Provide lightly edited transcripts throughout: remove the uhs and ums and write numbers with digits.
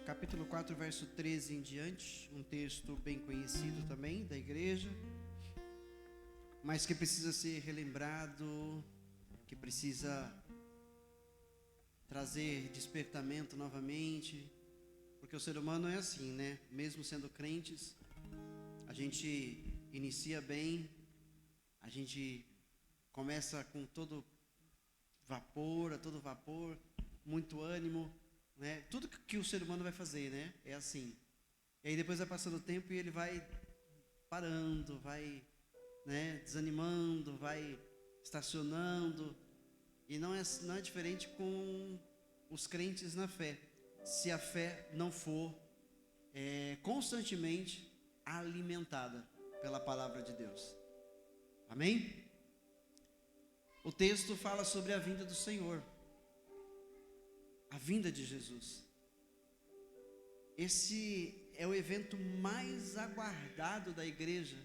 capítulo 4, verso 13 em diante, um texto bem conhecido também da igreja, mas que precisa ser relembrado, que precisa trazer despertamento novamente, porque o ser humano é assim, né? Mesmo sendo crentes, a gente inicia bem, a gente começa com todo vapor, a todo vapor, muito ânimo, né? Tudo que o ser humano vai fazer, né? É assim. E aí depois vai passando o tempo e ele vai parando, vai, né, desanimando, vai estacionando. E não é diferente com os crentes na fé. Se a fé não for constantemente alimentada pela palavra de Deus. Amém? O texto fala sobre a vinda do Senhor, a vinda de Jesus. Esse é o evento mais aguardado da igreja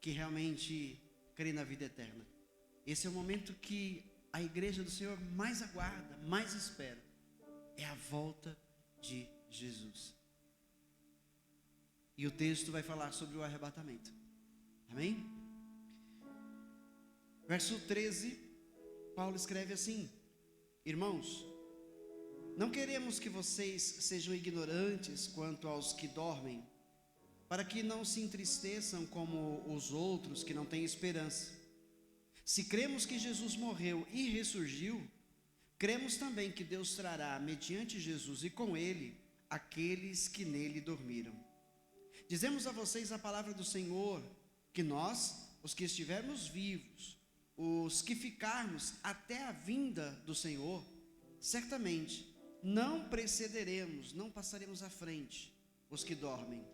que realmente crê na vida eterna. Esse é o momento que a igreja do Senhor mais aguarda, mais espera. É a volta de Jesus. E o texto vai falar sobre o arrebatamento. Amém? Verso 13, Paulo escreve assim: irmãos, não queremos que vocês sejam ignorantes quanto aos que dormem, para que não se entristeçam como os outros que não têm esperança. Se cremos que Jesus morreu e ressurgiu, cremos também que Deus trará, mediante Jesus e com ele, aqueles que nele dormiram. Dizemos a vocês a palavra do Senhor, que nós, os que estivermos vivos, os que ficarmos até a vinda do Senhor, certamente não precederemos, não passaremos à frente os que dormem.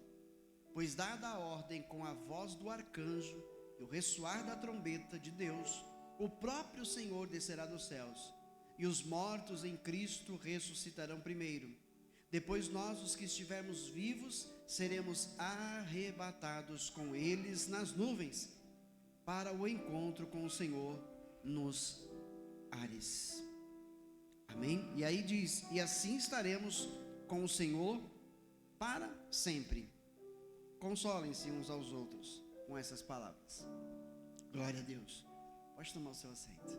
Pois dada a ordem com a voz do arcanjo e o ressoar da trombeta de Deus, o próprio Senhor descerá dos céus, e os mortos em Cristo ressuscitarão primeiro. Depois nós, os que estivermos vivos, seremos arrebatados com eles nas nuvens, para o encontro com o Senhor nos ares. Amém? E aí diz: e assim estaremos com o Senhor para sempre. Consolem-se uns aos outros com essas palavras. Glória a Deus. Pode tomar o seu assento.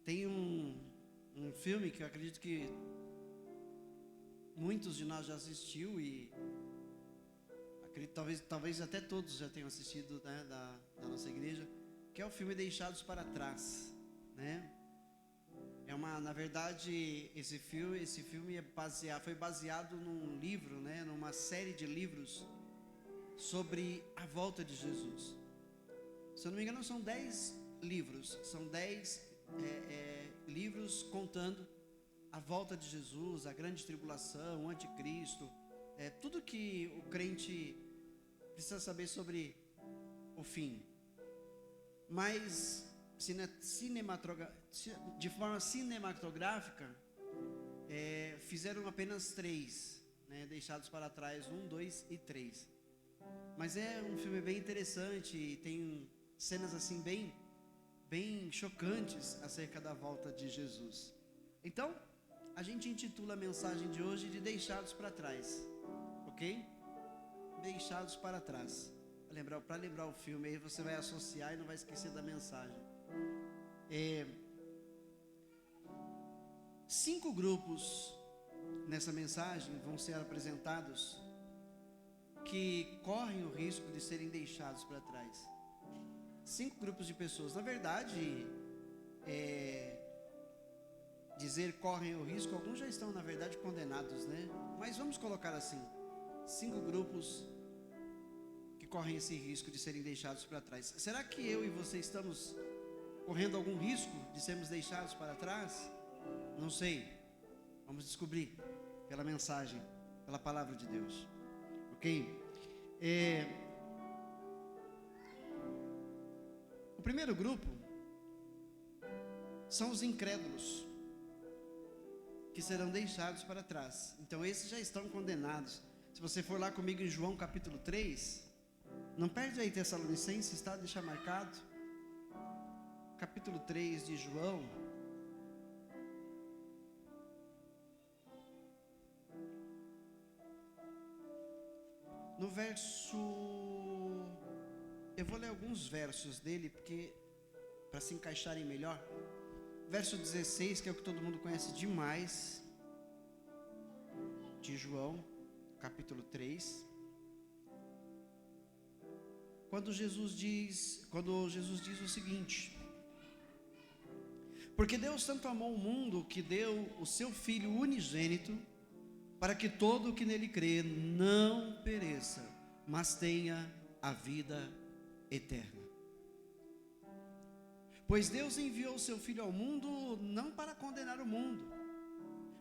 Tem um filme que eu acredito que muitos de nós já assistiu, e acredito talvez até todos já tenham assistido, né, da nossa igreja, que é o filme Deixados para Trás, né? Na verdade, esse filme foi baseado num livro, né, numa série de livros sobre a volta de Jesus. Se eu não me engano, são 10 livros, são 10 livros contando a volta de Jesus, a grande tribulação, o anticristo, tudo que o crente precisa saber sobre o fim. Mas de forma cinematográfica, fizeram apenas 3, né, Deixados para Trás, 1, 2 e 3. Mas é um filme bem interessante, tem cenas assim bem chocantes acerca da volta de Jesus. Então, a gente intitula a mensagem de hoje de Deixados para Trás, ok? Deixados para Trás. Para lembrar o filme, aí você vai associar e não vai esquecer da mensagem. 5 grupos nessa mensagem vão ser apresentados que correm o risco de serem deixados para trás. 5 grupos de pessoas. Na verdade, dizer correm o risco, alguns já estão na verdade condenados, né? Mas vamos colocar assim: 5 grupos que correm esse risco de serem deixados para trás. Será que eu e você estamos correndo algum risco de sermos deixados para trás? Não sei. Vamos descobrir pela mensagem, pela palavra de Deus. Ok? O primeiro grupo são os incrédulos, que serão deixados para trás. Então esses já estão condenados. Se você for lá comigo em João capítulo 3, não perde aí Tessalonicenses, tá? Deixa marcado. Capítulo 3 de João. no verso, eu vou ler alguns versos dele, porque para se encaixarem melhor. Verso 16, que é o que todo mundo conhece demais, de João, capítulo 3. Quando Jesus diz o seguinte: porque Deus tanto amou o mundo que deu o seu Filho unigênito, para que todo o que nele crê não pereça, mas tenha a vida eterna. Pois Deus enviou o seu Filho ao mundo não para condenar o mundo,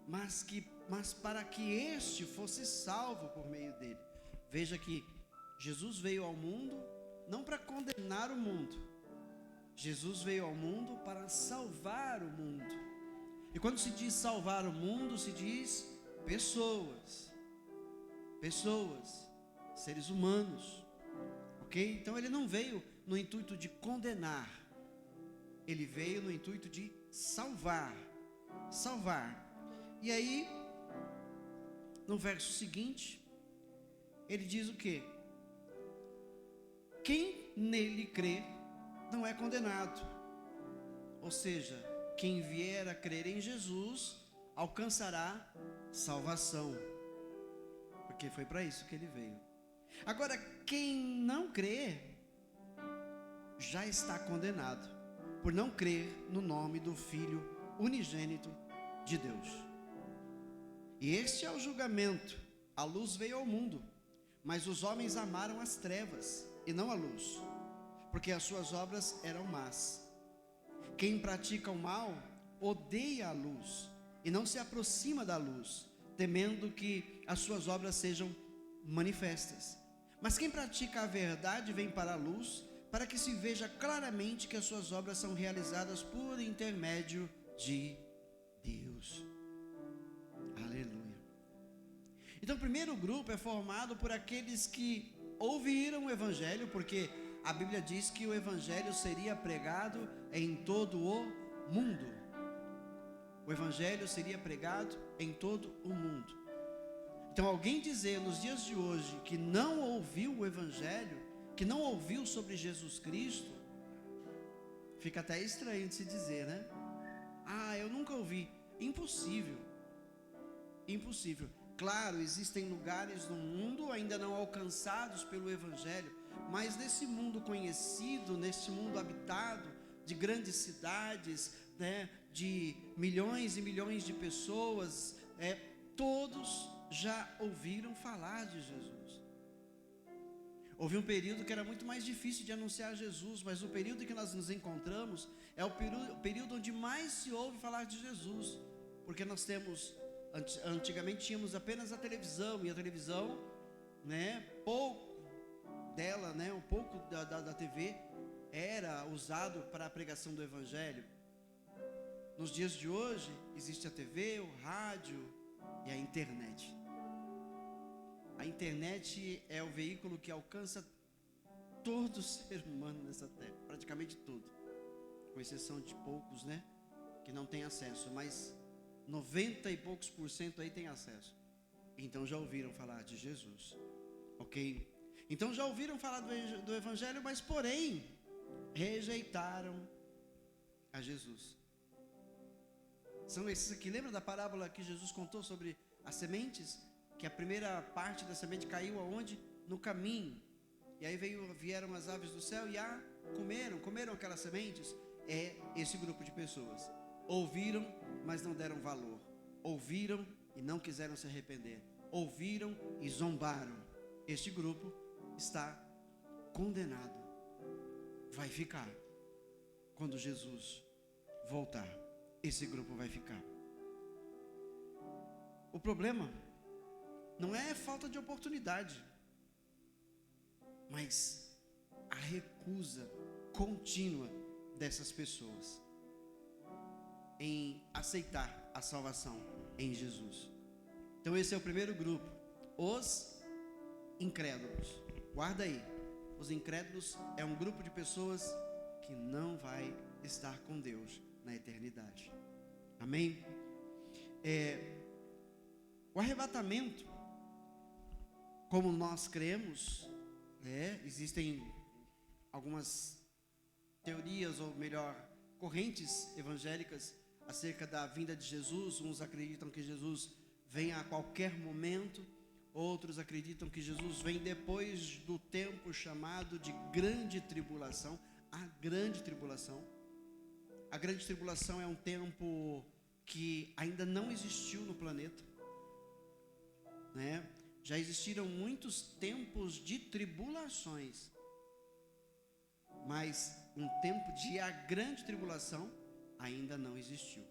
mas para que este fosse salvo por meio dele. Veja que Jesus veio ao mundo não para condenar o mundo, Jesus veio ao mundo para salvar o mundo. E quando se diz salvar o mundo, se diz pessoas, seres humanos, ok? Então ele não veio no intuito de condenar, ele veio no intuito de salvar. E aí, no verso seguinte, ele diz o quê? Quem nele crê não é condenado. Ou seja, quem vier a crer em Jesus alcançará salvação, porque foi para isso que ele veio. Agora, quem não crê já está condenado, por não crer no nome do Filho unigênito de Deus. E este é o julgamento: a luz veio ao mundo, mas os homens amaram as trevas e não a luz, porque as suas obras eram más. Quem pratica o mal odeia a luz e não se aproxima da luz, temendo que as suas obras sejam manifestas. Mas quem pratica a verdade vem para a luz, para que se veja claramente que as suas obras são realizadas por intermédio de Deus. Aleluia. Então o primeiro grupo é formado por aqueles que ouviram o Evangelho, porque a Bíblia diz que o Evangelho seria pregado em todo o mundo. O Evangelho seria pregado em todo o mundo. Então alguém dizer nos dias de hoje que não ouviu o Evangelho, que não ouviu sobre Jesus Cristo, fica até estranho de se dizer, né? Eu nunca ouvi. Impossível. Claro, existem lugares no mundo ainda não alcançados pelo Evangelho, mas nesse mundo conhecido, nesse mundo habitado, de grandes cidades, né, de milhões e milhões de pessoas, todos já ouviram falar de Jesus. Houve um período que era muito mais difícil de anunciar Jesus, mas o período em que nós nos encontramos é o período onde mais se ouve falar de Jesus, porque nós temos, antigamente tínhamos apenas a televisão, e a televisão, né, pouco dela, né, um pouco da TV era usado para a pregação do Evangelho. Nos dias de hoje existe a TV, o rádio e a internet. A internet é o veículo que alcança todo ser humano nessa terra, praticamente todo, com exceção de poucos, né, que não têm acesso, mas 90 e poucos % aí tem acesso. Então já ouviram falar de Jesus, ok? Então já ouviram falar do Evangelho, mas porém rejeitaram a Jesus. São esses aqui. Lembra da parábola que Jesus contou sobre as sementes? Que a primeira parte da semente caiu aonde? No caminho. E aí vieram as aves do céu e comeram aquelas sementes. É esse grupo de pessoas. Ouviram, mas não deram valor. Ouviram e não quiseram se arrepender. Ouviram e zombaram. Este grupo está condenado. Vai ficar. Quando Jesus voltar, esse grupo vai ficar. O problema não é falta de oportunidade, mas a recusa contínua dessas pessoas em aceitar a salvação em Jesus. Então esse é o primeiro grupo, os incrédulos. Guarda aí, os incrédulos é um grupo de pessoas que não vai estar com Deus na eternidade. Amém? O arrebatamento como nós cremos, existem algumas teorias, ou melhor, correntes evangélicas acerca da vinda de Jesus. Uns acreditam que Jesus vem a qualquer momento, outros acreditam que Jesus vem depois do tempo chamado de grande tribulação. A grande tribulação é um tempo que ainda não existiu no planeta, né? Já existiram muitos tempos de tribulações, mas um tempo de a grande tribulação ainda não existiu.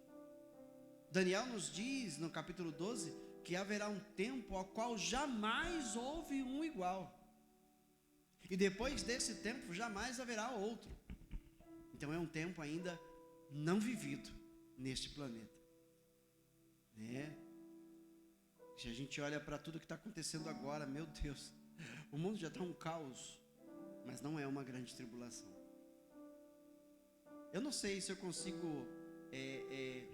Daniel nos diz no capítulo 12 que haverá um tempo ao qual jamais houve um igual, e depois desse tempo jamais haverá outro. Então é um tempo ainda não vivido neste planeta, né? Se a gente olha para tudo que está acontecendo agora, meu Deus, o mundo já está um caos, mas não é uma grande tribulação. Eu não sei se eu consigo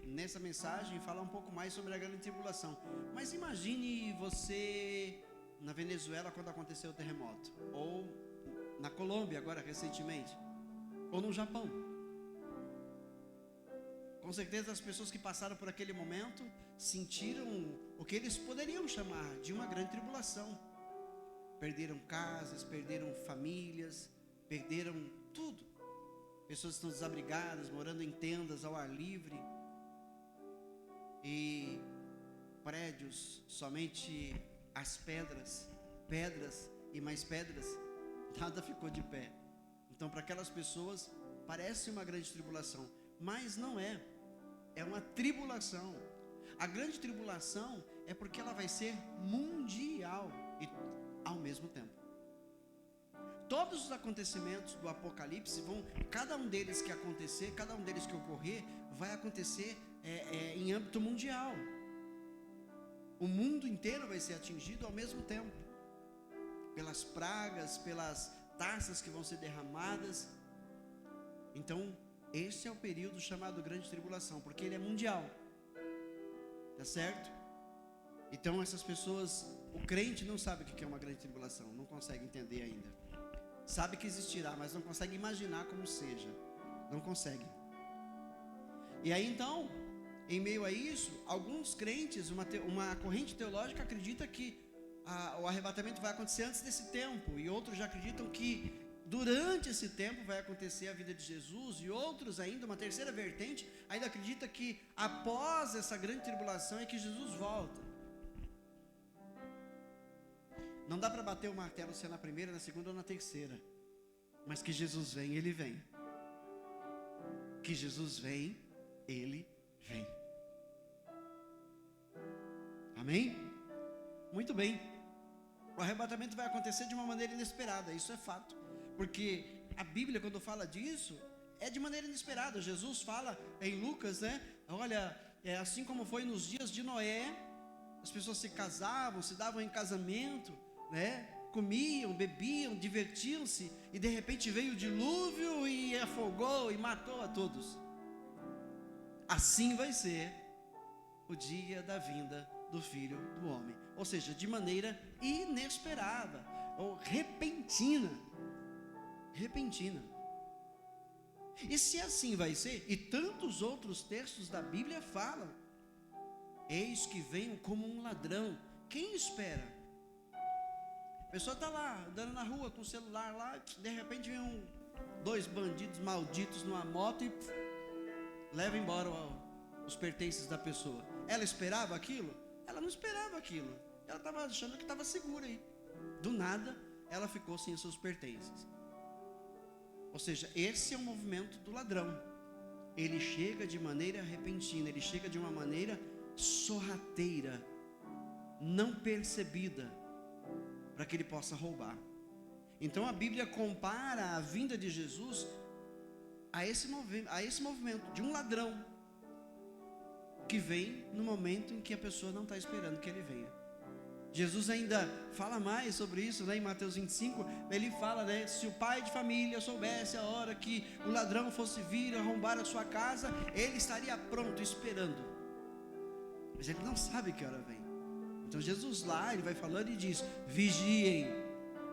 nessa mensagem falar um pouco mais sobre a grande tribulação, mas imagine você na Venezuela quando aconteceu o terremoto, ou na Colômbia agora recentemente, ou no Japão. Com certeza as pessoas que passaram por aquele momento sentiram o que eles poderiam chamar de uma grande tribulação. Perderam casas, perderam famílias, perderam tudo. Pessoas estão desabrigadas, morando em tendas ao ar livre, e prédios, somente as pedras e mais pedras, nada ficou de pé. Então para aquelas pessoas parece uma grande tribulação, mas não é. É uma tribulação. A grande tribulação é porque ela vai ser mundial e ao mesmo tempo. Todos os acontecimentos do Apocalipse cada um deles que acontecer, cada um deles que ocorrer, vai acontecer em âmbito mundial. O mundo inteiro vai ser atingido ao mesmo tempo, pelas pragas, pelas taças que vão ser derramadas. Então esse é o período chamado grande tribulação, porque ele é mundial, tá certo? Então essas pessoas, o crente não sabe o que é uma grande tribulação, não consegue entender ainda. Sabe que existirá, mas não consegue imaginar como seja, não consegue. E aí então, em meio a isso, alguns crentes, uma corrente teológica acredita que o arrebatamento vai acontecer antes desse tempo, e outros já acreditam que durante esse tempo vai acontecer a vida de Jesus, e outros ainda, uma terceira vertente, ainda acredita que após essa grande tribulação é que Jesus volta. Não dá para bater o martelo se é na primeira, na segunda ou na terceira, mas que Jesus vem, Ele vem. Que Jesus vem, Ele vem. Amém? Muito bem. O arrebatamento vai acontecer de uma maneira inesperada, isso é fato, porque a Bíblia, quando fala disso, é de maneira inesperada. Jesus fala em Lucas, né? Olha, assim como foi nos dias de Noé, as pessoas se casavam, se davam em casamento, né? Comiam, bebiam, divertiam-se, e de repente veio o dilúvio e afogou e matou a todos. Assim vai ser o dia da vinda do Filho do Homem, ou seja, de maneira inesperada ou repentina. E se assim vai ser, e tantos outros textos da Bíblia falam, eis que venho como um ladrão. Quem espera? A pessoa está lá, andando na rua com o celular lá, de repente vem dois bandidos malditos numa moto e leva embora os pertences da pessoa. Ela esperava aquilo? Ela não esperava aquilo. Ela estava achando que estava segura aí. Do nada, ela ficou sem os seus pertences. Ou seja, esse é o movimento do ladrão. Ele chega de maneira repentina, ele chega de uma maneira sorrateira, não percebida, para que ele possa roubar. Então a Bíblia compara a vinda de Jesus a esse movimento de um ladrão que vem no momento em que a pessoa não está esperando que ele venha. Jesus ainda fala mais sobre isso, né? Em Mateus 25, ele fala, né? Se o pai de família soubesse a hora que o ladrão fosse vir arrombar a sua casa, ele estaria pronto, esperando. Mas ele não sabe que hora vem. Então Jesus lá, ele vai falando e diz: vigiem,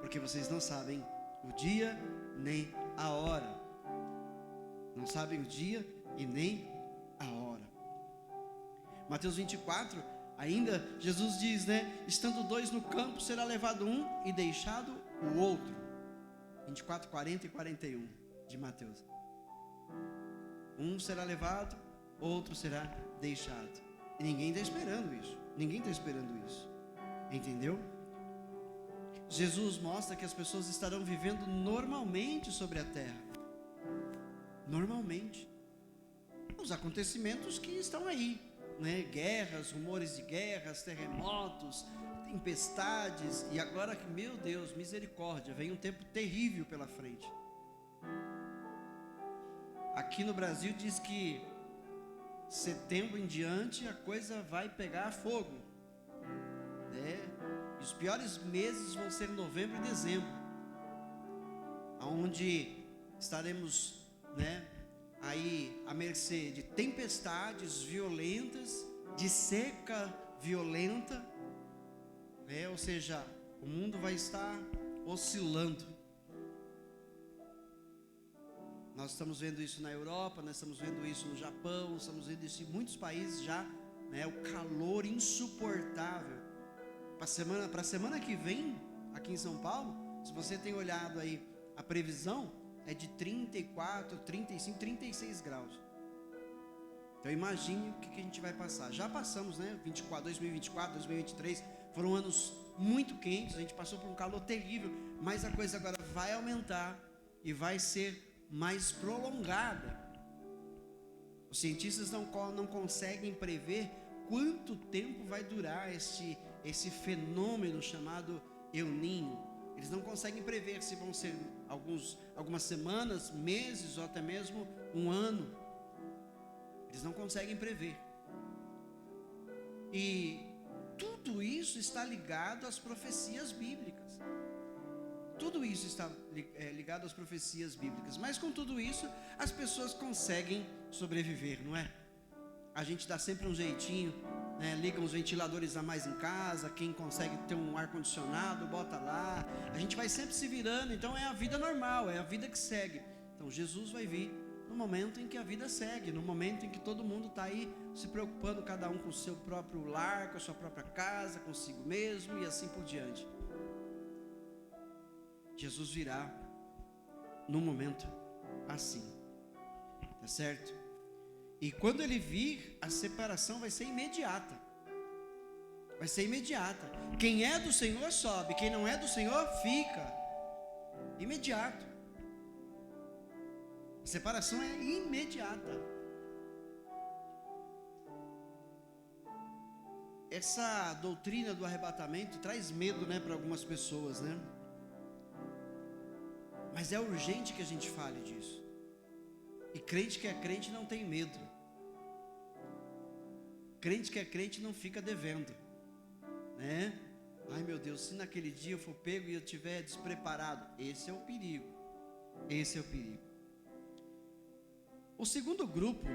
porque vocês não sabem o dia nem a hora. Não sabem o dia e nem a hora. Mateus 24, ainda Jesus diz, né? Estando dois no campo, será levado um e deixado o outro. 24, 40 e 41 de Mateus. Um será levado, outro será deixado. E ninguém está esperando isso. Ninguém está esperando isso. Entendeu? Jesus mostra que as pessoas estarão vivendo normalmente sobre a terra. Normalmente. Os acontecimentos que estão aí, né? Guerras, rumores de guerras, terremotos, tempestades. E agora, meu Deus, misericórdia, vem um tempo terrível pela frente. Aqui no Brasil diz que setembro em diante a coisa vai pegar fogo, né? E os piores meses vão ser novembro e dezembro, onde estaremos, né, aí à mercê de tempestades violentas, de seca violenta, né? Ou seja, o mundo vai estar oscilando. Nós estamos vendo isso na Europa, nós estamos vendo isso no Japão, estamos vendo isso em muitos países já, né? O calor insuportável. Para a semana que vem, aqui em São Paulo, se você tem olhado aí a previsão, é de 34, 35, 36 graus. Então imagine o que a gente vai passar. Já passamos, né? 2024, 2023, foram anos muito quentes, a gente passou por um calor terrível, mas a coisa agora vai aumentar e vai ser mais prolongada. Os cientistas não conseguem prever quanto tempo vai durar esse fenômeno chamado El Niño. Eles não conseguem prever se vão ser algumas semanas, meses ou até mesmo um ano. Eles não conseguem prever. E tudo isso está ligado às profecias bíblicas. Tudo isso está ligado às profecias bíblicas. Mas com tudo isso, as pessoas conseguem sobreviver, não é? A gente dá sempre um jeitinho, né? Liga uns ventiladores a mais em casa. Quem consegue ter um ar-condicionado, bota lá. A gente vai sempre se virando. Então é a vida normal, é a vida que segue. Então Jesus vai vir no momento em que a vida segue, no momento em que todo mundo está aí se preocupando, cada um com o seu próprio lar, com a sua própria casa, consigo mesmo e assim por diante. Jesus virá num momento assim, tá certo? E quando ele vir, a separação vai ser imediata. Vai ser imediata. Quem é do Senhor sobe, quem não é do Senhor fica. Imediato. A separação é imediata. Essa doutrina do arrebatamento traz medo, né, para algumas pessoas, né? Mas é urgente que a gente fale disso. E crente que é crente não tem medo. Crente que é crente não fica devendo, né? Ai meu Deus, se naquele dia eu for pego e eu estiver despreparado. Esse é o perigo. Esse é o perigo. O segundo grupo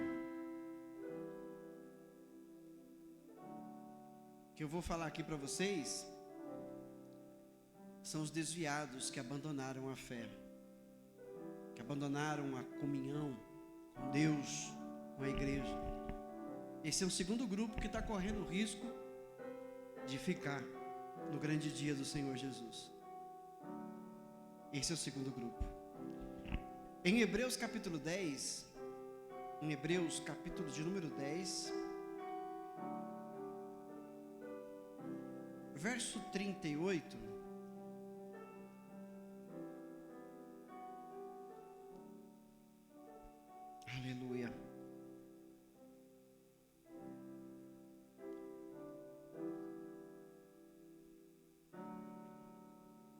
que eu vou falar aqui para vocês são os desviados que abandonaram a fé, que abandonaram a comunhão com Deus, com a igreja. Esse é o segundo grupo que está correndo o risco de ficar no grande dia do Senhor Jesus. Esse é o segundo grupo. Em Hebreus capítulo 10, em Hebreus capítulo de número 10, verso 38, aleluia.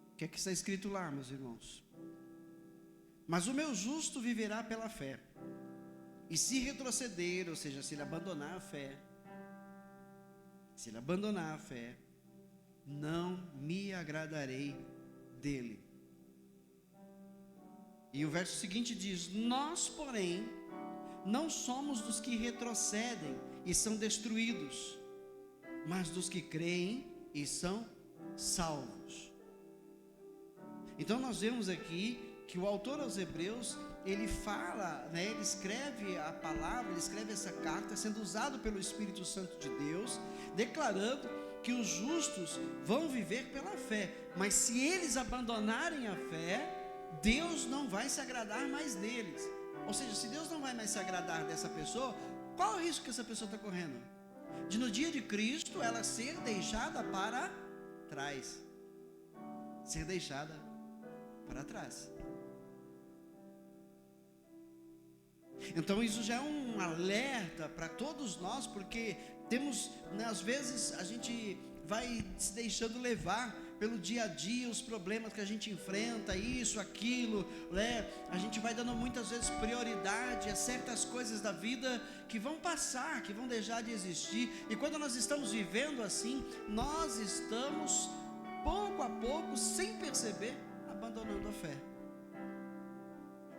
O que é que está escrito lá, meus irmãos? Mas o meu justo viverá pela fé, e se retroceder, ou seja, se ele abandonar a fé, não me agradarei dele. E o verso seguinte diz: nós, porém, não somos dos que retrocedem e são destruídos, mas dos que creem e são salvos. Então nós vemos aqui que o autor aos Hebreus, ele fala, né, ele escreve a palavra, ele escreve essa carta, sendo usado pelo Espírito Santo de Deus, declarando que os justos vão viver pela fé, mas se eles abandonarem a fé, Deus não vai se agradar mais deles. Ou seja, se Deus não vai mais se agradar dessa pessoa, qual é o risco que essa pessoa está correndo? De no dia de Cristo ela ser deixada para trás, ser deixada para trás. Então isso já é um alerta para todos nós, porque temos, né, às vezes a gente vai se deixando levar pelo dia a dia, os problemas que a gente enfrenta, isso, aquilo, né? A gente vai dando muitas vezes prioridade a certas coisas da vida que vão passar, que vão deixar de existir, e quando nós estamos vivendo assim, nós estamos pouco a pouco, sem perceber, abandonando a fé.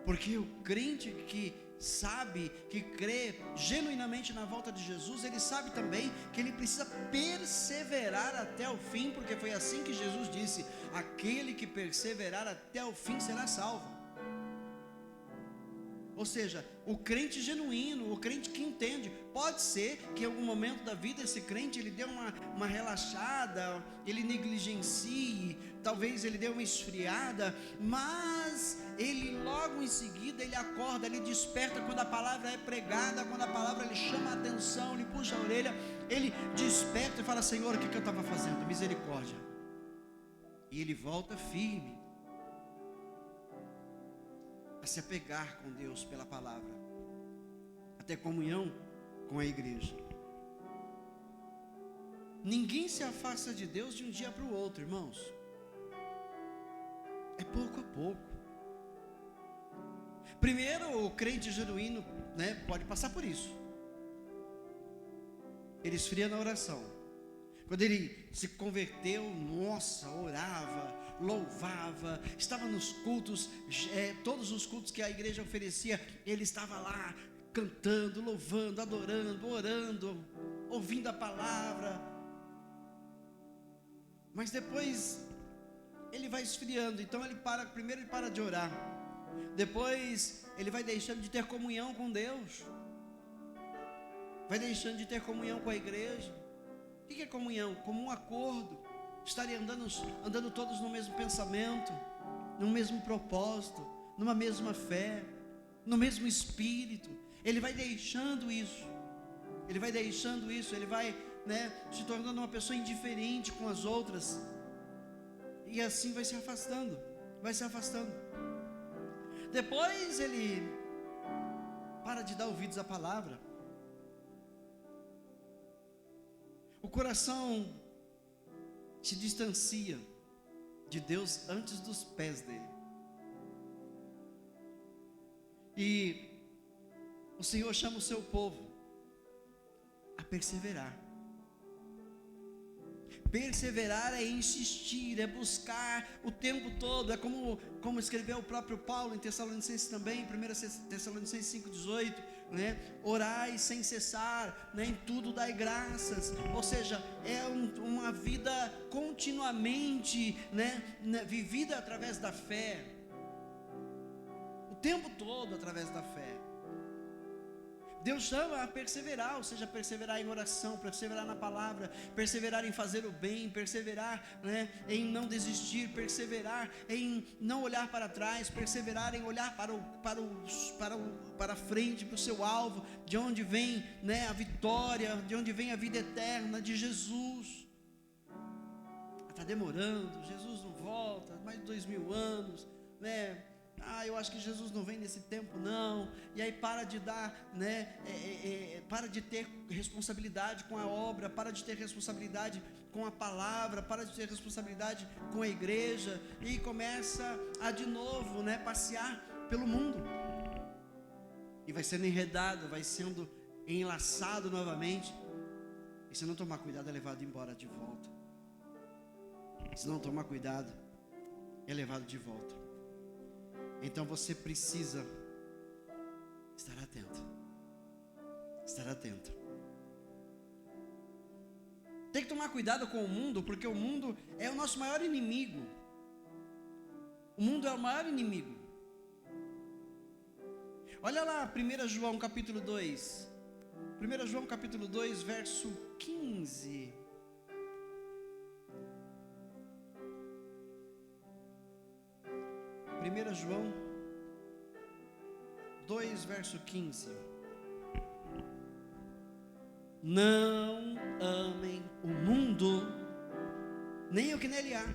Porque o crente que sabe, que crê genuinamente na volta de Jesus, ele sabe também que ele precisa perseverar até o fim, porque foi assim que Jesus disse: aquele que perseverar até o fim será salvo. Ou seja, o crente genuíno, o crente que entende, pode ser que em algum momento da vida esse crente ele dê uma relaxada, ele negligencie, talvez ele dê uma esfriada, mas ele logo em seguida ele acorda, ele desperta quando a palavra é pregada, quando a palavra lhe chama a atenção, lhe puxa a orelha, ele desperta e fala: Senhor, o que eu estava fazendo? Misericórdia. E ele volta firme a se apegar com Deus pela palavra, até comunhão com a igreja. Ninguém se afasta de Deus de um dia para o outro, irmãos. É pouco a pouco. Primeiro, o crente genuíno, né, pode passar por isso. Ele esfria na oração. Quando ele se converteu, nossa, orava, louvava, estava nos cultos, todos os cultos que a igreja oferecia, ele estava lá, cantando, louvando, adorando, orando, ouvindo a palavra. Mas depois ele vai esfriando, então primeiro ele para de orar, depois ele vai deixando de ter comunhão com Deus, vai deixando de ter comunhão com a igreja. O que é comunhão? Como um acordo, estarem andando todos no mesmo pensamento, no mesmo propósito, numa mesma fé, no mesmo espírito. Ele vai deixando isso, ele vai, né, se tornando uma pessoa indiferente com as outras, e assim vai se afastando. Depois ele para de dar ouvidos à palavra. O coração se distancia de Deus antes dos pés dele. E o Senhor chama o seu povo a perseverar. Perseverar é insistir, é buscar o tempo todo. É como escreveu o próprio Paulo em Tessalonicenses também, em 1 Tessalonicenses 5,18, né? Orai sem cessar, né? Em tudo dai graças. Ou seja, é uma vida continuamente, né, vivida através da fé, o tempo todo através da fé. Deus chama a perseverar, ou seja, perseverar em oração, perseverar na palavra, perseverar em fazer o bem, perseverar, né, em não desistir, perseverar em não olhar para trás, perseverar em olhar para frente, para o seu alvo, de onde vem, né, a vitória, de onde vem a vida eterna de Jesus. Está demorando, Jesus não volta, mais de 2000 anos, né? Eu acho que Jesus não vem nesse tempo não. E aí para de dar, né, para de ter responsabilidade com a obra, para de ter responsabilidade com a palavra, para de ter responsabilidade com a igreja, e começa a de novo, né, passear pelo mundo, e vai sendo enredado, vai sendo enlaçado novamente, e se não tomar cuidado é levado embora de volta. Se não tomar cuidado é levado de volta. Então você precisa estar atento. Tem que tomar cuidado com o mundo, porque o mundo é o nosso maior inimigo. O mundo é o maior inimigo. Olha lá, 1 João capítulo 2. 1 João capítulo 2, verso 15. João 2, verso 15. Não amem o mundo, nem o que nele há.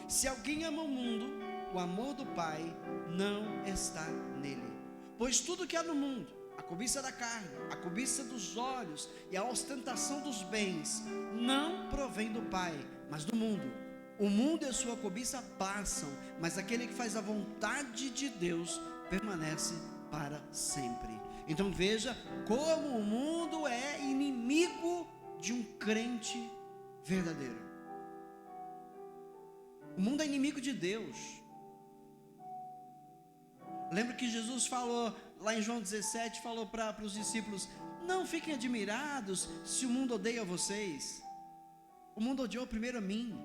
Se alguém ama o mundo, o amor do Pai não está nele. Pois tudo que há no mundo, a cobiça da carne, a cobiça dos olhos e a ostentação dos bens, não provém do Pai, mas do mundo. O mundo e a sua cobiça passam, mas aquele que faz a vontade de Deus permanece para sempre. Então veja como o mundo é inimigo de um crente verdadeiro. O mundo é inimigo de Deus. Lembra que Jesus falou lá em João 17, falou para os discípulos: não fiquem admirados se o mundo odeia vocês. O mundo odiou primeiro a mim.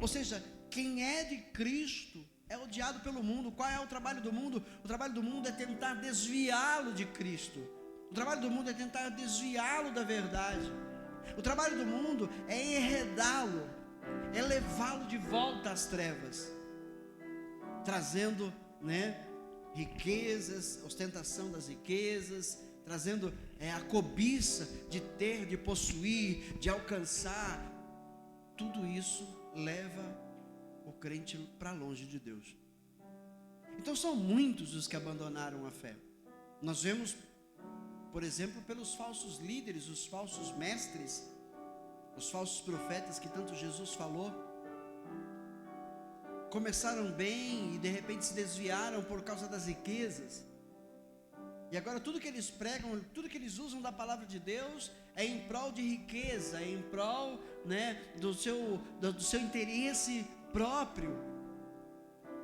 Ou seja, quem é de Cristo é odiado pelo mundo. Qual é o trabalho do mundo? O trabalho do mundo é tentar desviá-lo de Cristo. O trabalho do mundo é tentar desviá-lo da verdade. O trabalho do mundo é enredá-lo, é levá-lo de volta às trevas, trazendo, riquezas, ostentação das riquezas, trazendo a cobiça de ter, de possuir, de alcançar. Tudo isso leva o crente para longe de Deus. Então são muitos os que abandonaram a fé. Nós vemos, por exemplo, pelos falsos líderes, os falsos mestres, os falsos profetas que tanto Jesus falou. Começaram bem e de repente se desviaram por causa das riquezas. E agora tudo que eles pregam, tudo que eles usam da palavra de Deus é em prol de riqueza, é em prol, do seu interesse próprio.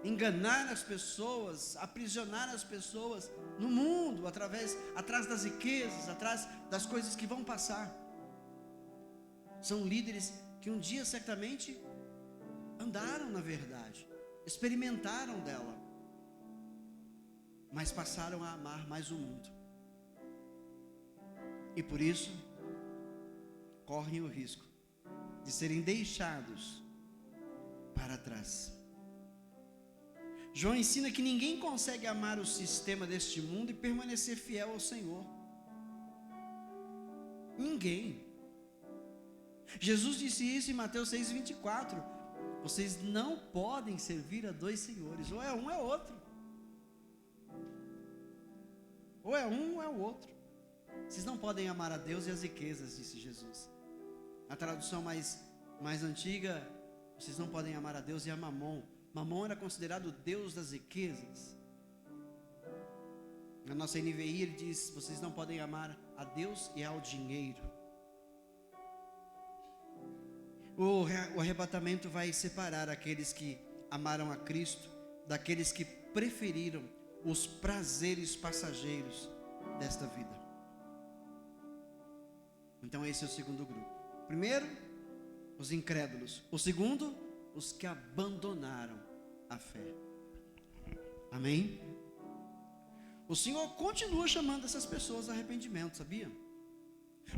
Enganar as pessoas, aprisionar as pessoas no mundo, atrás das riquezas, atrás das coisas que vão passar. São líderes que um dia certamente andaram na verdade, experimentaram dela, mas passaram a amar mais o mundo, e por isso correm o risco de serem deixados para trás. João ensina que ninguém consegue amar o sistema deste mundo e permanecer fiel ao Senhor. Ninguém. Jesus disse isso em Mateus 6,24. Vocês não podem servir a dois senhores, ou é um ou é outro. Ou é um ou é o outro. Vocês não podem amar a Deus e as riquezas, disse Jesus. A tradução mais antiga, vocês não podem amar a Deus e a Mamon. Mamon era considerado o Deus das riquezas. Na nossa NVI ele diz: vocês não podem amar a Deus e ao dinheiro. O arrebatamento vai separar aqueles que amaram a Cristo daqueles que preferiram os prazeres passageiros desta vida. Então esse é o segundo grupo. Primeiro, os incrédulos. O segundo, os que abandonaram a fé. Amém? O Senhor continua chamando essas pessoas a arrependimento, sabia?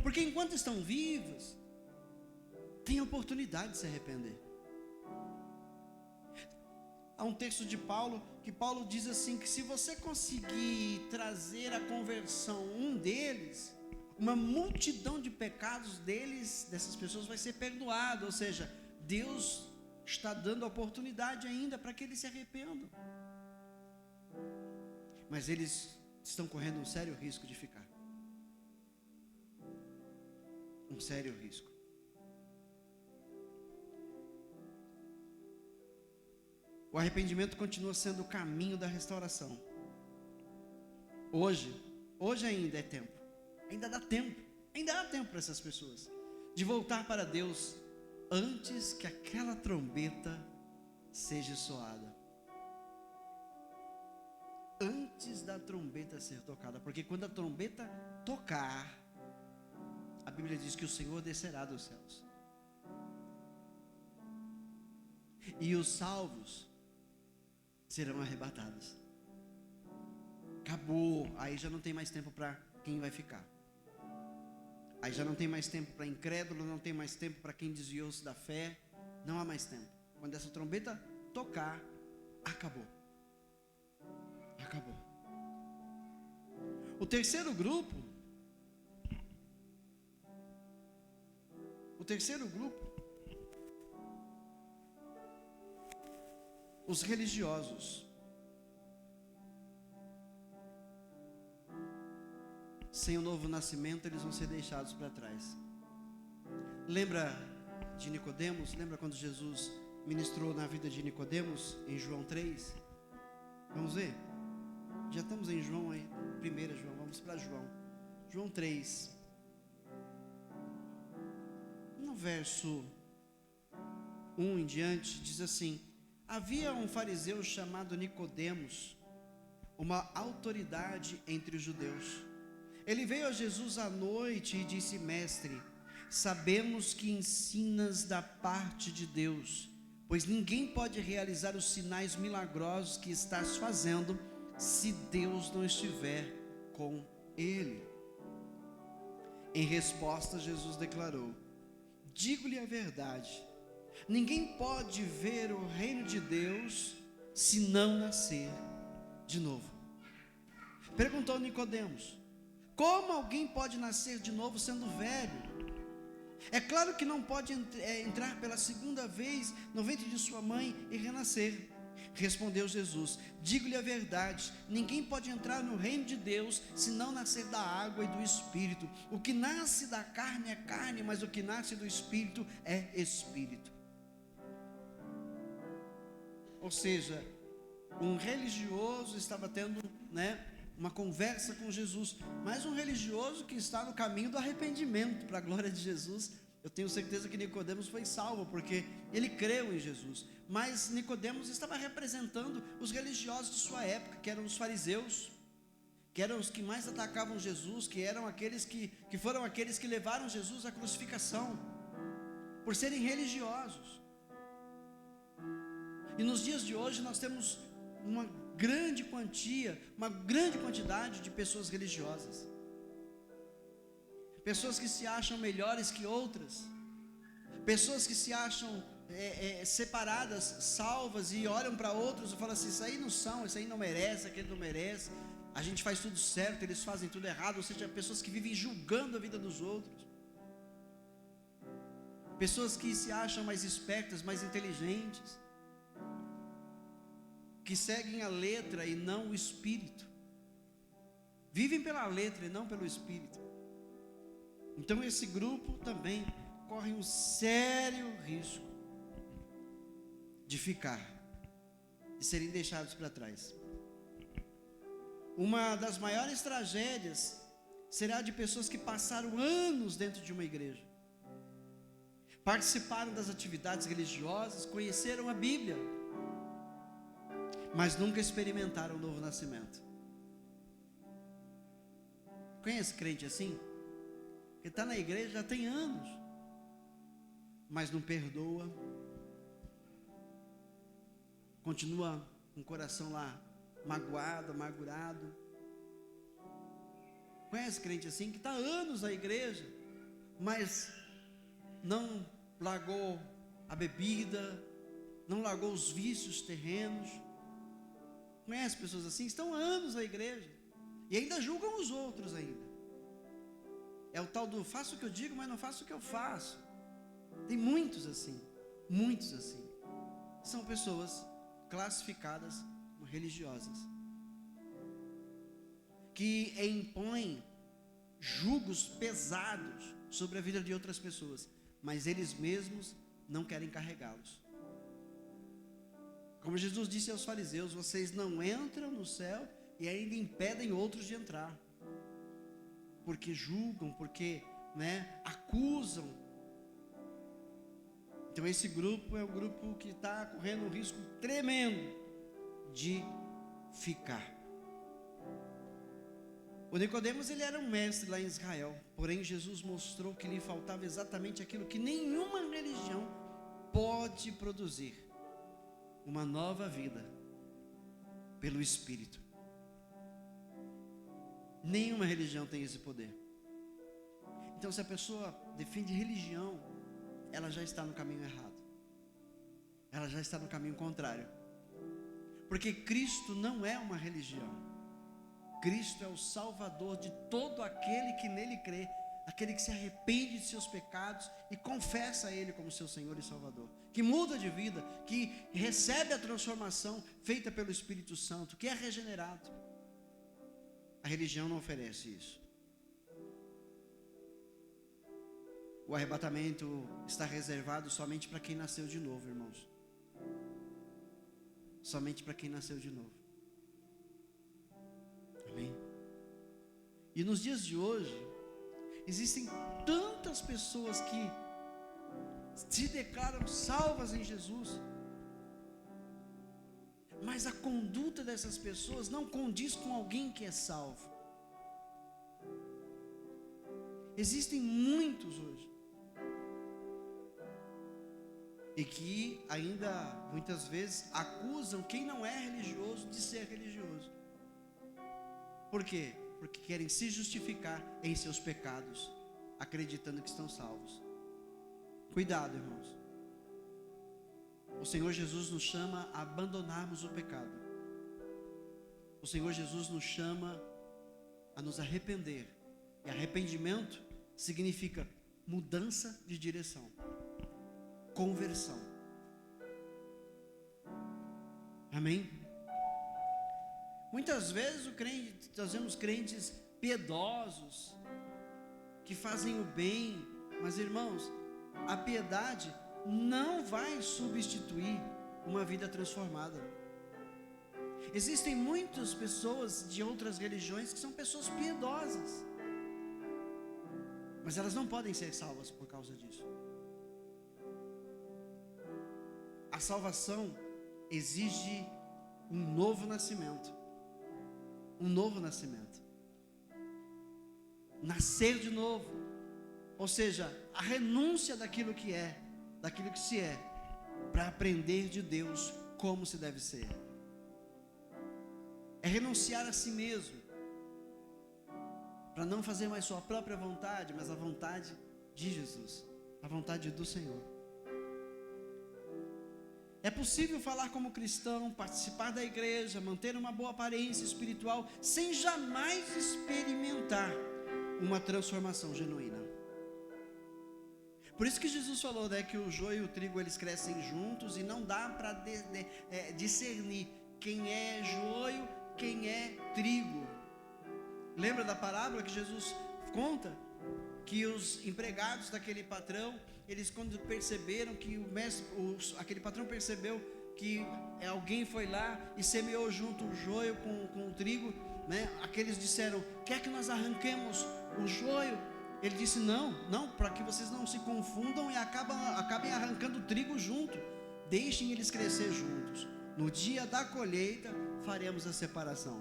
Porque enquanto estão vivas, tem oportunidade de se arrepender. Há um texto de Paulo, que Paulo diz assim, que se você conseguir trazer a conversão um deles, uma multidão de pecados dessas pessoas vai ser perdoado. Ou seja, Deus está dando a oportunidade ainda para que eles se arrependam. Mas eles estão correndo um sério risco de ficar. Um sério risco. O arrependimento continua sendo o caminho da restauração. Hoje ainda é tempo. Ainda dá tempo para essas pessoas de voltar para Deus antes que aquela trombeta seja soada. Antes da trombeta ser tocada, porque quando a trombeta tocar, a Bíblia diz que o Senhor descerá dos céus. E os salvos serão arrebatados. Acabou. Aí já não tem mais tempo para quem vai ficar. Aí já não tem mais tempo para incrédulo, não tem mais tempo para quem desviou-se da fé. Não há mais tempo. Quando essa trombeta tocar, acabou. Acabou. O terceiro grupo, os religiosos. Sem o novo nascimento, eles vão ser deixados para trás. Lembra de Nicodemos? Lembra quando Jesus ministrou na vida de Nicodemos, em João 3? Vamos ver? Já estamos em João aí, 1 João, vamos para João. João 3. No verso 1 em diante, diz assim: havia um fariseu chamado Nicodemos, uma autoridade entre os judeus. Ele veio a Jesus à noite e disse: mestre, sabemos que ensinas da parte de Deus, pois ninguém pode realizar os sinais milagrosos que estás fazendo, se Deus não estiver com ele. Em resposta, Jesus declarou: digo-lhe a verdade, ninguém pode ver o reino de Deus se não nascer de novo. Perguntou Nicodemos: como alguém pode nascer de novo sendo velho? É claro que não pode entrar pela segunda vez no ventre de sua mãe e renascer. Respondeu Jesus: digo-lhe a verdade, ninguém pode entrar no reino de Deus se não nascer da água e do Espírito. O que nasce da carne é carne, mas o que nasce do Espírito é Espírito. Ou seja, um religioso estava tendo, uma conversa com Jesus, mas um religioso que está no caminho do arrependimento, para a glória de Jesus. Eu tenho certeza que Nicodemos foi salvo, porque ele creu em Jesus. Mas Nicodemos estava representando os religiosos de sua época, que eram os fariseus, que eram os que mais atacavam Jesus, que eram aqueles que foram aqueles que levaram Jesus à crucificação, por serem religiosos. E nos dias de hoje nós temos uma grande quantidade de pessoas religiosas, pessoas que se acham melhores que outras, pessoas que se acham separadas, salvas, e olham para outros e falam assim: isso aí não são, isso aí não merece, aquele não merece, a gente faz tudo certo, eles fazem tudo errado. Ou seja, pessoas que vivem julgando a vida dos outros, pessoas que se acham mais espertas, mais inteligentes, que seguem a letra e não o Espírito, vivem pela letra e não pelo Espírito. Então esse grupo também corre um sério risco de serem deixados para trás. Uma das maiores tragédias será de pessoas que passaram anos dentro de uma igreja, participaram das atividades religiosas, conheceram a Bíblia, mas nunca experimentaram o novo nascimento. Conhece crente assim? Que está na igreja já tem anos, mas não perdoa, continua com o coração lá magoado, amargurado. Conhece crente assim, que está há anos na igreja, mas não largou a bebida, não largou os vícios terrenos. Conhece pessoas assim? Estão há anos na igreja e ainda julgam os outros ainda. É o tal do faço o que eu digo, mas não faço o que eu faço. Tem muitos assim. São pessoas classificadas como religiosas, que impõem julgos pesados sobre a vida de outras pessoas, mas eles mesmos não querem carregá-los. Como Jesus disse aos fariseus: vocês não entram no céu e ainda impedem outros de entrar, porque julgam, porque acusam. Então esse grupo é um grupo que está correndo um risco tremendo de ficar. O Nicodemos, ele era um mestre lá em Israel, porém Jesus mostrou que lhe faltava exatamente aquilo que nenhuma religião pode produzir: uma nova vida pelo Espírito. Nenhuma religião tem esse poder. Então, se a pessoa defende religião, ela já está no caminho errado, ela já está no caminho contrário, porque Cristo não é uma religião. Cristo é o Salvador de todo aquele que nele crê, aquele que se arrepende de seus pecados e confessa a Ele como seu Senhor e Salvador, que muda de vida, que recebe a transformação feita pelo Espírito Santo, que é regenerado. A religião não oferece isso. O arrebatamento está reservado somente para quem nasceu de novo, irmãos. Somente para quem nasceu de novo. Amém? E nos dias de hoje, existem tantas pessoas que se declaram salvas em Jesus, mas a conduta dessas pessoas não condiz com alguém que é salvo. Existem muitos hoje, e que ainda muitas vezes acusam quem não é religioso de ser religioso. Por quê? Porque querem se justificar em seus pecados, acreditando que estão salvos. Cuidado, irmãos. O Senhor Jesus nos chama a abandonarmos o pecado. O Senhor Jesus nos chama a nos arrepender. E arrependimento significa mudança de direção, conversão. Amém? Muitas vezes nós vemos crentes piedosos, que fazem o bem, mas irmãos, a piedade não vai substituir uma vida transformada. Existem muitas pessoas de outras religiões que são pessoas piedosas, mas elas não podem ser salvas por causa disso. A salvação exige um novo nascimento. Um novo nascimento. Nascer de novo. Ou seja, a renúncia daquilo que é, daquilo que se é, para aprender de Deus como se deve ser. É renunciar a si mesmo, para não fazer mais sua própria vontade, mas a vontade de Jesus, a vontade do Senhor. É possível falar como cristão, participar da igreja, manter uma boa aparência espiritual, sem jamais experimentar uma transformação genuína. Por isso que Jesus falou, né, que o joio e o trigo eles crescem juntos e não dá para discernir quem é joio, quem é trigo. Lembra da parábola que Jesus conta? Que os empregados daquele patrão, eles quando perceberam que aquele patrão percebeu que alguém foi lá e semeou junto o joio com o trigo, né? Aqueles disseram: quer que nós arranquemos o joio? Ele disse: não, para que vocês não se confundam e acabem arrancando o trigo junto. Deixem eles crescer juntos. No dia da colheita faremos a separação.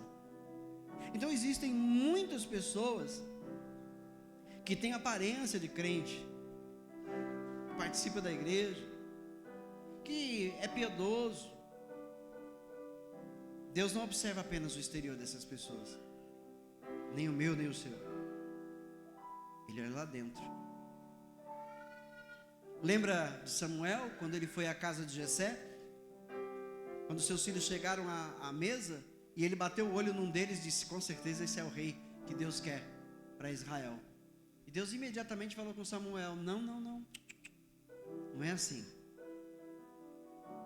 Então existem muitas pessoas que têm aparência de crente, participa da igreja, que é piedoso. Deus não observa apenas o exterior dessas pessoas, nem o meu, nem o seu. Ele olha lá dentro. Lembra de Samuel, quando ele foi à casa de Jessé? Quando seus filhos chegaram à mesa, e ele bateu o olho num deles e disse: com certeza esse é o rei que Deus quer para Israel. E Deus imediatamente falou com Samuel: não é assim.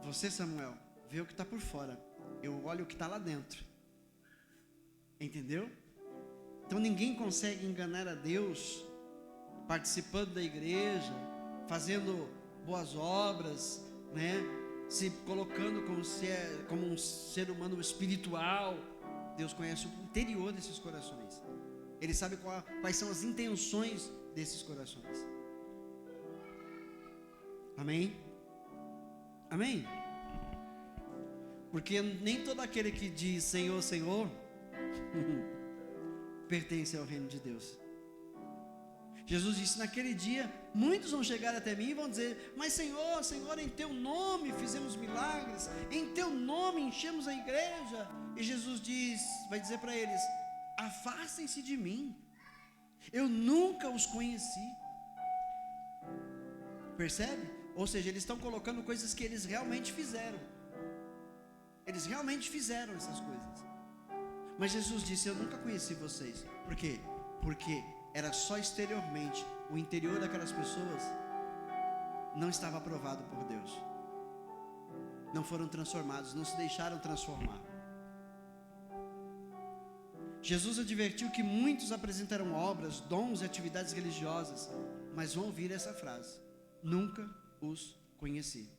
Você, Samuel, vê o que está por fora, eu olho o que está lá dentro. Entendeu? Então ninguém consegue enganar a Deus participando da igreja, fazendo boas obras, né? Se colocando como um ser humano espiritual. Deus conhece o interior desses corações. Ele sabe quais são as intenções desses corações. Amém? Amém? Porque nem todo aquele que diz Senhor, Senhor pertencem ao reino de Deus. Jesus disse: naquele dia, muitos vão chegar até mim e vão dizer: mas Senhor, Senhor, em teu nome fizemos milagres, em teu nome enchemos a igreja. E Jesus vai dizer para eles: afastem-se de mim, eu nunca os conheci. Percebe? Ou seja, eles estão colocando coisas que eles realmente fizeram. Eles realmente fizeram essas coisas. Mas Jesus disse: eu nunca conheci vocês. Por quê? Porque era só exteriormente. O interior daquelas pessoas não estava aprovado por Deus. Não foram transformados, não se deixaram transformar. Jesus advertiu que muitos apresentarão obras, dons e atividades religiosas, mas vão ouvir essa frase: nunca os conheci.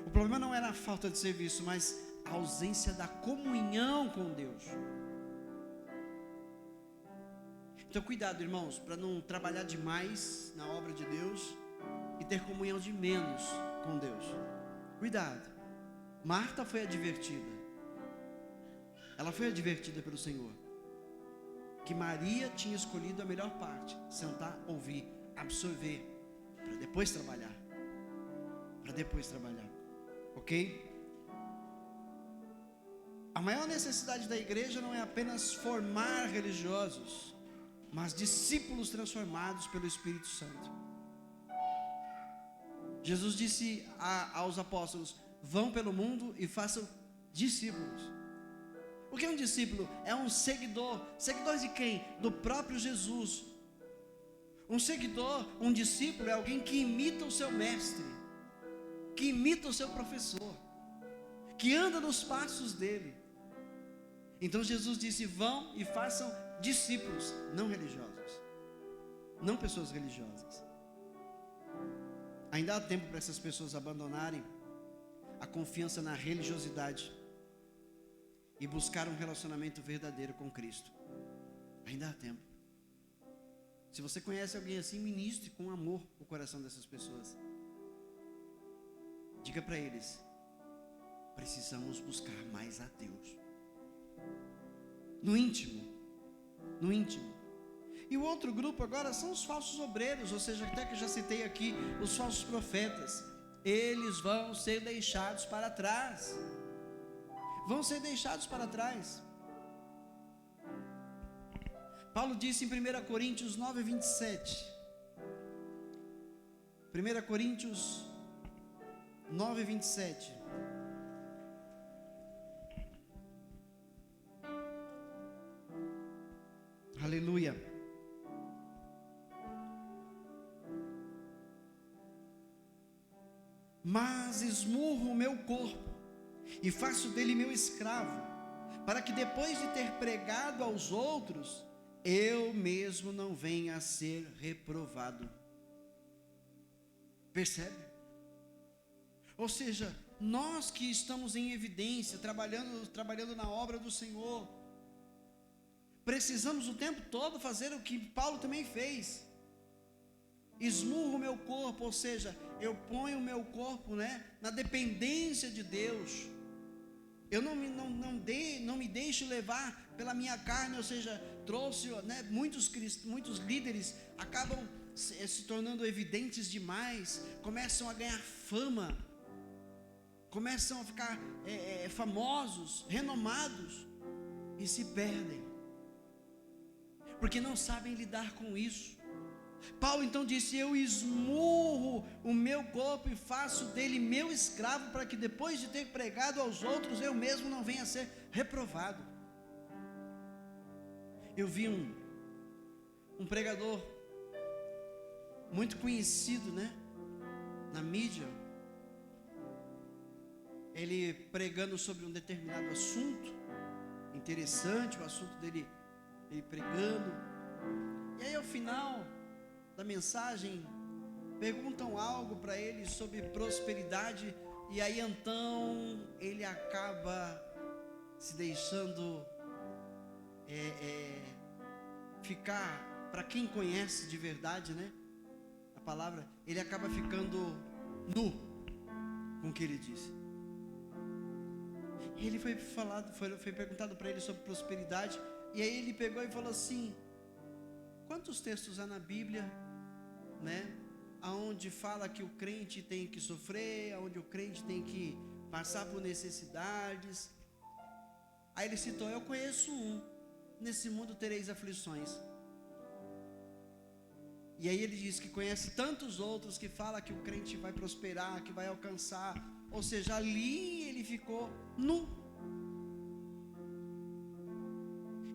O problema não era a falta de serviço, mas a ausência da comunhão com Deus. Então cuidado, irmãos, para não trabalhar demais na obra de Deus e ter comunhão de menos com Deus. Cuidado. Marta foi advertida. Ela foi advertida pelo Senhor que Maria tinha escolhido a melhor parte: sentar, ouvir, absorver, para depois trabalhar. Ok? A maior necessidade da igreja não é apenas formar religiosos, mas discípulos transformados pelo Espírito Santo. Jesus disse aos apóstolos: vão pelo mundo e façam discípulos. O que é um discípulo? É um seguidor. Seguidor de quem? Do próprio Jesus. Um seguidor, um discípulo é alguém que imita o seu mestre, que imita o seu professor, que anda nos passos dele. Então Jesus disse: vão e façam discípulos, não religiosos, não pessoas religiosas. Ainda há tempo para essas pessoas abandonarem a confiança na religiosidade e buscar um relacionamento verdadeiro com Cristo. Ainda há tempo. Se você conhece alguém assim, ministre com amor o coração dessas pessoas. Diga para eles: precisamos buscar mais a Deus, no íntimo. E o outro grupo agora são os falsos obreiros, ou seja, até que eu já citei aqui, os falsos profetas. Eles vão ser deixados para trás. Paulo disse em 1 Coríntios 9, 27. 1 Coríntios 9, 27. Aleluia. Mas esmurro o meu corpo e faço dele meu escravo, para que depois de ter pregado aos outros, eu mesmo não venha a ser reprovado. Percebe? Ou seja, nós que estamos em evidência, trabalhando na obra do Senhor, precisamos o tempo todo fazer o que Paulo também fez. Esmurro o meu corpo, ou seja, eu ponho o meu corpo, na dependência de Deus. Eu não me deixo levar pela minha carne, ou seja, trouxe, muitos líderes acabam se tornando evidentes demais, começam a ganhar fama, começam a ficar famosos, renomados, e se perdem, porque não sabem lidar com isso. Paulo então disse: eu esmurro o meu corpo e faço dele meu escravo, para que depois de ter pregado aos outros, eu mesmo não venha a ser reprovado. Eu vi um pregador muito conhecido, na mídia, ele pregando sobre um determinado assunto, interessante o assunto dele, ele pregando, e aí ao final da mensagem perguntam algo para ele sobre prosperidade, e aí então ele acaba se deixando ficar, para quem conhece de verdade, a palavra, ele acaba ficando nu com o que ele disse. E ele foi perguntado para ele sobre prosperidade, e aí ele pegou e falou assim: Quantos textos há na Bíblia, né, aonde fala que o crente tem que sofrer, aonde o crente tem que passar por necessidades? Aí ele citou: eu conheço um, nesse mundo tereis aflições. E aí ele diz que conhece tantos outros que fala que o crente vai prosperar, que vai alcançar, ou seja, ali ele ficou nu.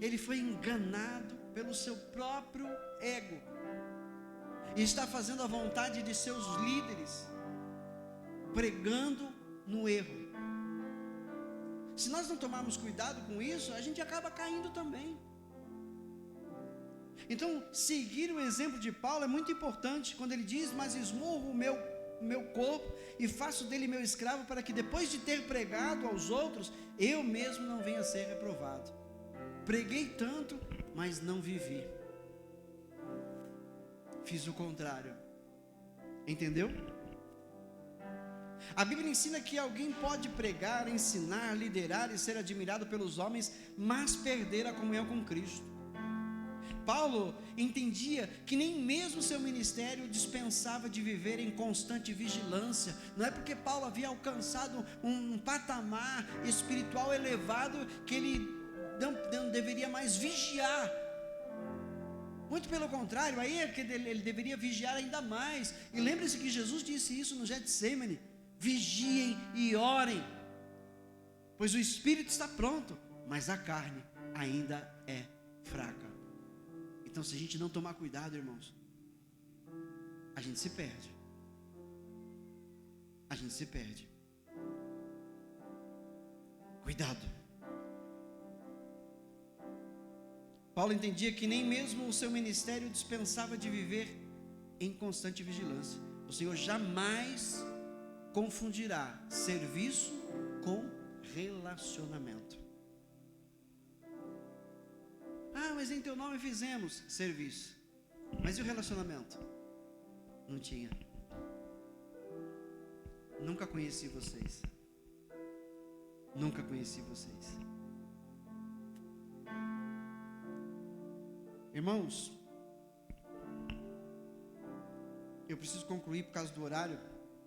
Ele foi enganado pelo seu próprio ego, e está fazendo a vontade de seus líderes, pregando no erro. Se nós não tomarmos cuidado com isso, a gente acaba caindo também. Então, seguir o exemplo de Paulo é muito importante, quando ele diz: mas esmurro o meu corpo e faço dele meu escravo, para que depois de ter pregado aos outros, eu mesmo não venha a ser reprovado. Preguei tanto, mas não vivi. Fiz o contrário. Entendeu? A Bíblia ensina que alguém pode pregar, ensinar, liderar e ser admirado pelos homens, mas perder a comunhão com Cristo. Paulo entendia que nem mesmo seu ministério dispensava de viver em constante vigilância. Não é porque Paulo havia alcançado um patamar espiritual elevado que ele não deveria mais vigiar. Muito pelo contrário, aí é que ele deveria vigiar ainda mais. E lembre-se que Jesus disse isso no Getsêmani: vigiem e orem, pois o espírito está pronto, mas a carne ainda é fraca. Então, se a gente não tomar cuidado, irmãos, a gente se perde. A gente se perde. Cuidado. Paulo entendia que nem mesmo o seu ministério dispensava de viver em constante vigilância. O Senhor jamais confundirá serviço com relacionamento. Ah, mas em teu nome fizemos serviço. Mas e o relacionamento? Não tinha. Nunca conheci vocês. Nunca conheci vocês. Irmãos, eu preciso concluir por causa do horário,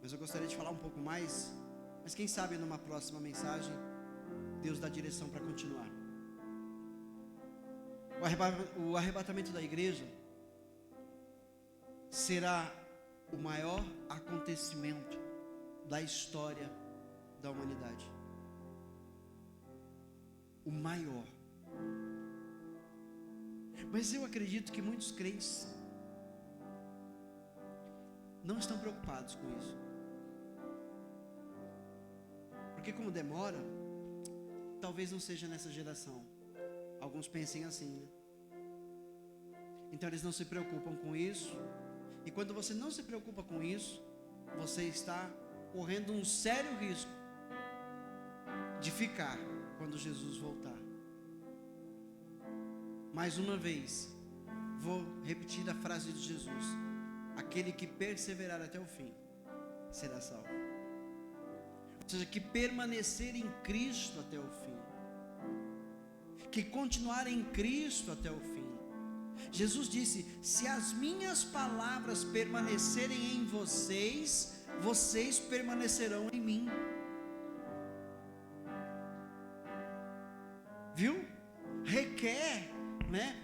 mas eu gostaria de falar um pouco mais. Mas quem sabe numa próxima mensagem Deus dá direção para continuar. O arrebatamento da igreja será o maior acontecimento da história da humanidade. O maior. Mas eu acredito que muitos crentes não estão preocupados com isso. Porque como demora, talvez não seja nessa geração. Alguns pensem assim, né? Então eles não se preocupam com isso. E quando você não se preocupa com isso, você está correndo um sério risco de ficar quando Jesus voltar. Mais uma vez, vou repetir a frase de Jesus: aquele que perseverar até o fim será salvo. Ou seja, que permanecer em Cristo até o fim, que continuar em Cristo até o fim. Jesus disse: se as minhas palavras permanecerem em vocês, vocês permanecerão em mim. Viu? Requer,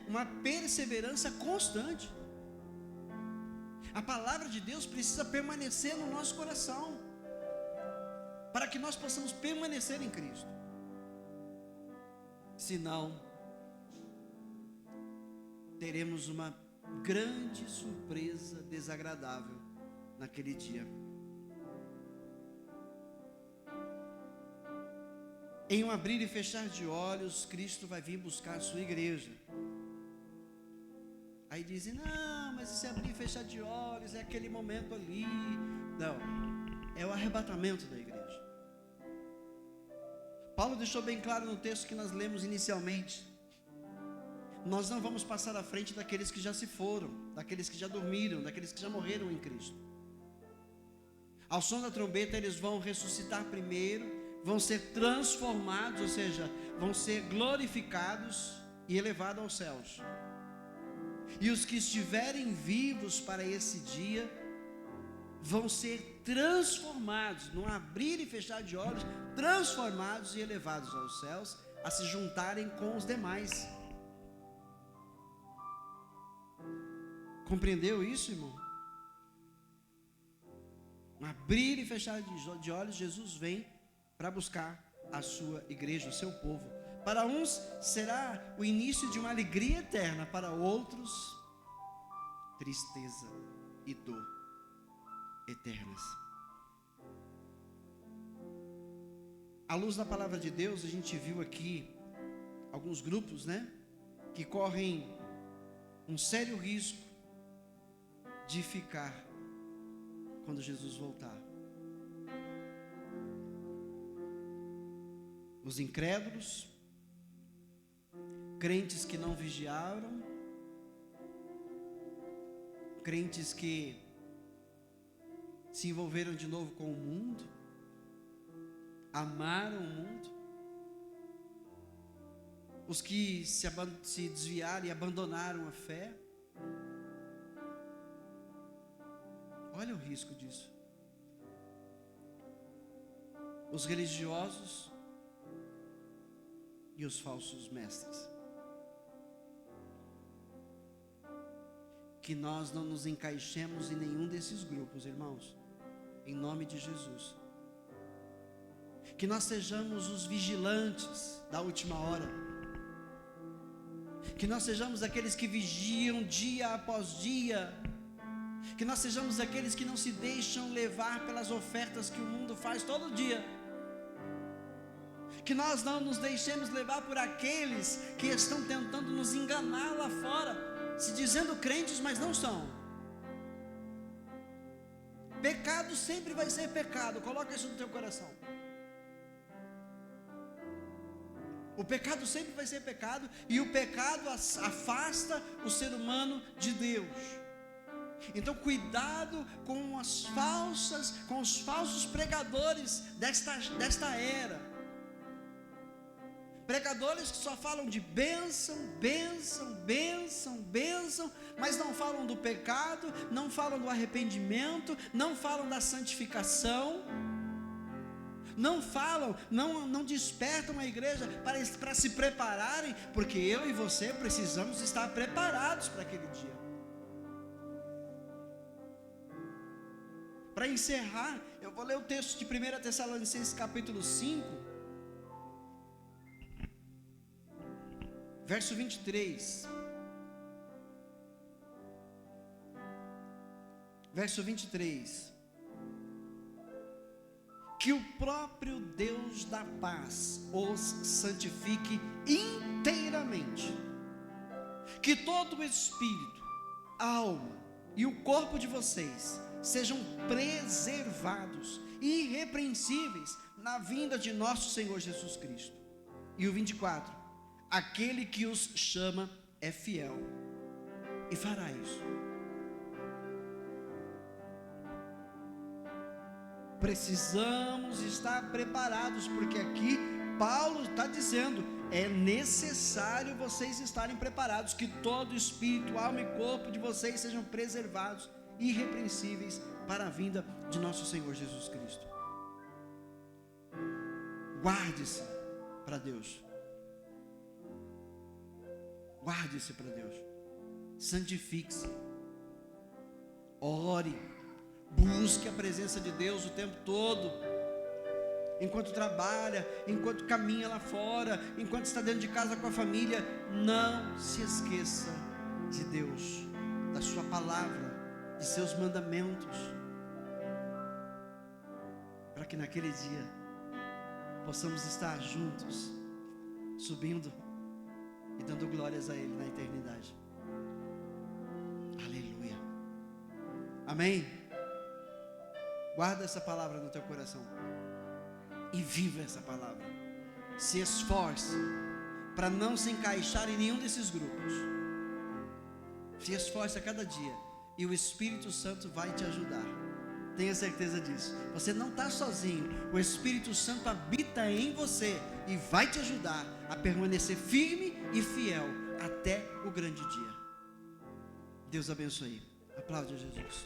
uma perseverança constante. A palavra de Deus precisa permanecer no nosso coração, para que nós possamos permanecer em Cristo. Senão, teremos uma grande surpresa desagradável naquele dia. Em um abrir e fechar de olhos, Cristo vai vir buscar a sua igreja. Aí dizem: não, mas esse abrir e fechar de olhos é aquele momento ali. Não, é o arrebatamento da igreja. Paulo deixou bem claro no texto que nós lemos inicialmente: nós não vamos passar à frente daqueles que já se foram, daqueles que já dormiram, daqueles que já morreram em Cristo. Ao som da trombeta eles vão ressuscitar primeiro, vão ser transformados, ou seja, vão ser glorificados e elevados aos céus. E os que estiverem vivos para esse dia vão ser transformados, num abrir e fechar de olhos, transformados e elevados aos céus, a se juntarem com os demais. Compreendeu isso, irmão? Um abrir e fechar de olhos, Jesus vem para buscar a sua igreja, o seu povo. Para uns será o início de uma alegria eterna, para outros, tristeza e dor eternas. À luz da palavra de Deus, a gente viu aqui alguns grupos, que correm um sério risco de ficar quando Jesus voltar. Os incrédulos, crentes que não vigiaram, crentes que se envolveram de novo com o mundo, amaram o mundo, os que se desviaram e abandonaram a fé. Olha o risco disso. Os religiosos e os falsos mestres. Que nós não nos encaixemos em nenhum desses grupos, irmãos, em nome de Jesus. Que nós sejamos os vigilantes da última hora. Que nós sejamos aqueles que vigiam dia após dia. Que nós sejamos aqueles que não se deixam levar pelas ofertas que o mundo faz todo dia. Que nós não nos deixemos levar por aqueles que estão tentando nos enganar lá fora, se dizendo crentes, mas não são. Pecado sempre vai ser pecado, coloca isso no teu coração. O pecado sempre vai ser pecado, e o pecado afasta o ser humano de Deus. Então cuidado com os falsos pregadores desta era. Pregadores que só falam de bênção, bênção, bênção, bênção, mas não falam do pecado, não falam do arrependimento, não falam da santificação, não despertam a igreja para se prepararem, porque eu e você precisamos estar preparados para aquele dia. Para encerrar, eu vou ler o texto de 1 Tessalonicenses capítulo 5, verso 23. Verso 23. Que o próprio Deus da paz os santifique inteiramente. Que todo o espírito, alma e o corpo de vocês sejam preservados, irrepreensíveis na vinda de nosso Senhor Jesus Cristo. E o 24. Aquele que os chama é fiel e fará isso. Precisamos estar preparados, porque aqui Paulo está dizendo, é necessário vocês estarem preparados, que todo espírito, alma e corpo de vocês sejam preservados, irrepreensíveis para a vinda de nosso Senhor Jesus Cristo. Guarde-se para Deus. Guarde-se para Deus, santifique-se, ore, busque a presença de Deus o tempo todo, enquanto trabalha, enquanto caminha lá fora, enquanto está dentro de casa com a família. Não se esqueça de Deus, da sua palavra, de seus mandamentos, para que naquele dia possamos estar juntos, subindo e dando glórias a Ele na eternidade. Aleluia. Amém? Guarda essa palavra no teu coração e viva essa palavra. Se esforce para não se encaixar em nenhum desses grupos. Se esforce a cada dia, e o Espírito Santo vai te ajudar. Tenha certeza disso. Você não está sozinho. O Espírito Santo habita em você e vai te ajudar a permanecer firme e fiel até o grande dia. Deus abençoe. Aplaude Jesus.